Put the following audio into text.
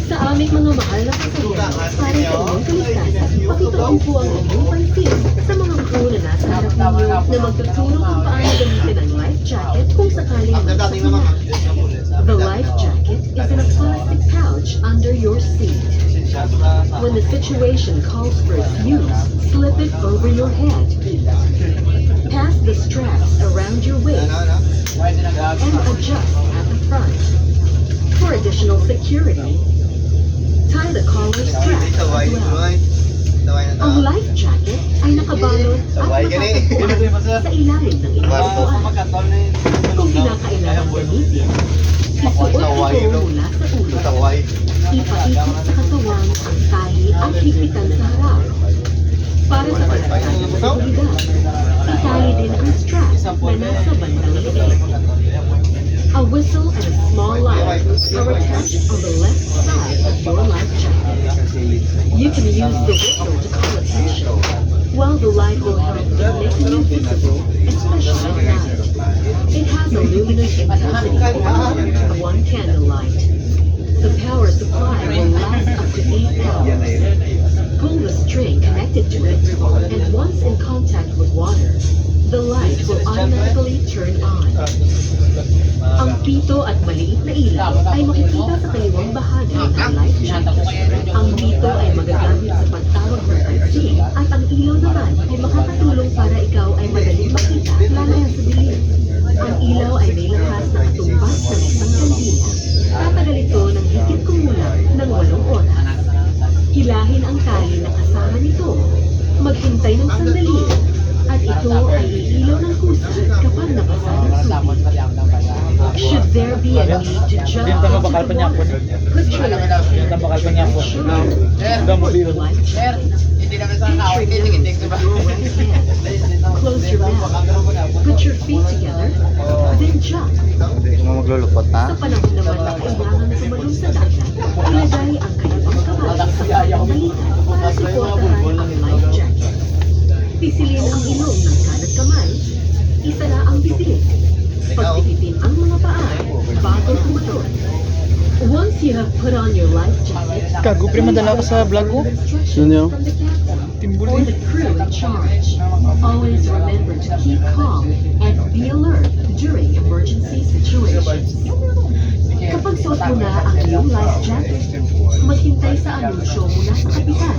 Sa aming mga mahal na kasayang, para sa inyong kaligtasan, pakituon po ang inyong pansin sa mga crew na nasa harap ninyo na magtutulong kung paano gamitin ang life jacket kung sakaling magsakuna. The life jacket is in a plastic pouch under your seat. When the situation calls for its use, slip it over your head. Pass the straps around your waist and adjust at the front. For additional security, tie the collar strap as well. Ang life jacket ay nakabalot at nakatapuan sa ilalim ng inyong upuan. Kung kinakailangan gamitin, isuot ito mula sa ulo. Ipaikot sa katawan ang tali at higpitan sa harap. Para sa kalagyan ng seguridad, itali din ang strap na nasa bandang liit. A whistle and a small light are attached on the left side of your life jacket. You can use the whistle to call attention, while the light will help in making you visible, especially at night. It has a luminous intensity of 1 candle light. The power supply will last up to 8 hours. Pull the string connected to it, and once in contact with water, the light will automatically turn on. Ang pito at maliit na ilaw ay makikita sa kaliwang bahagi ng life jacket. Ang pito ay magagamit sa pagtawag ng taxi at ang ilaw naman ay makakatulong para ikaw ay madaling makita lalo na sa dilim. Ang ilaw ay may lakas na katumbas ng isang kandila. Tatagal ito ng higit kumulang ng 8 oras. Hilahin ang tali na kasama nito. Maghintay ng sandali. At ito ay iilaw ng kusa kapag napasa ng tubig. Should there be a need to jump into the water, put your left hand on your shoulder and your life jacket. Pinch your nose with your right hand. Close your mouth. Put your feet together. Then jump. Maglulupot Sa na. panahon naman na kailangan tumalong sa dagat, ilagay ang kayabang kamay sa kanyang balikat para suportahan ang life jacket. Pisilin ang ilong ng kanat kamay, isara ang bibig, pagpipitin ang mga paa, bago tumaton. Once you have put on your life jacket, Kago, pre, madala ko sa vlog ko. Sino? from the captain Timbul or eh. the crew in charge. Always remember to keep calm and be alert during emergency situations. Kapag suot mo na ang iyong life jacket, maghintay sa anunsyo mula sa kapitan